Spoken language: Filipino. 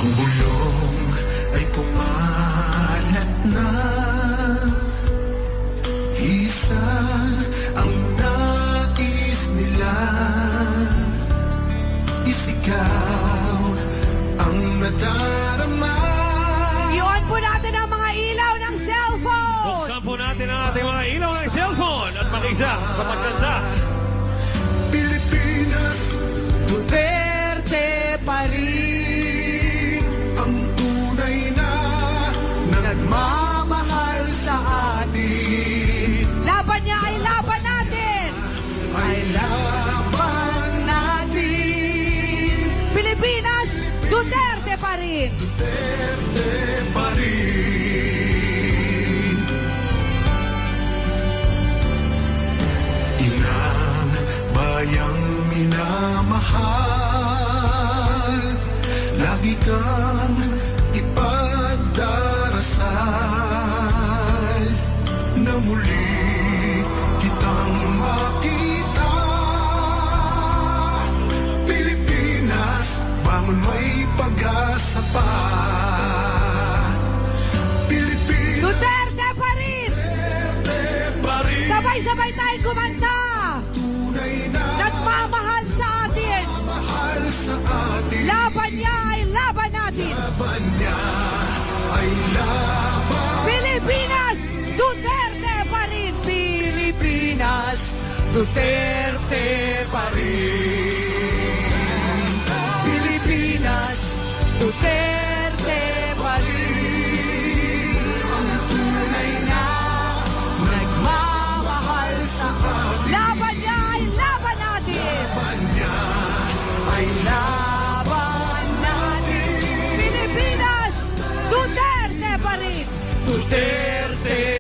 Ang bulong ay kumalat na, isa ang nais nila, isigaw ang nadarama. I-on po natin ang mga ilaw ng cellphone. Buksan po natin ang ating mga ilaw ng cellphone at mag-isa sa pagkanta. Pilipinas, Duterte pa rin ang tunay na nagmamahal sa atin. Laban niya ay laban natin. Ay laban natin. Pilipinas, Duterte pa rin. Duterte pa rin. Inang bayang minamahal, lagi kang ipagdarasal na muli kitang makita. Pilipinas, bangon, may pag-asa pa. Pilipinas, Duterte pa rin. Duterte pa rin. Sabay-sabay tayong kumanta. Tunay na Nagmamahal sa atin. mahal sa atin. Laban niya ay laban natin. Laban niya ay laban. Pilipinas, Duterte pa rin. Pilipinas, Duterte pa rin. Pilipinas, Duterte pa rin. Ang tunay na Nagmamahal sa atin. laban niya ay laban natin. Laban niya ay Laban natin. Pilipinas, Duterte pa rin. Duterte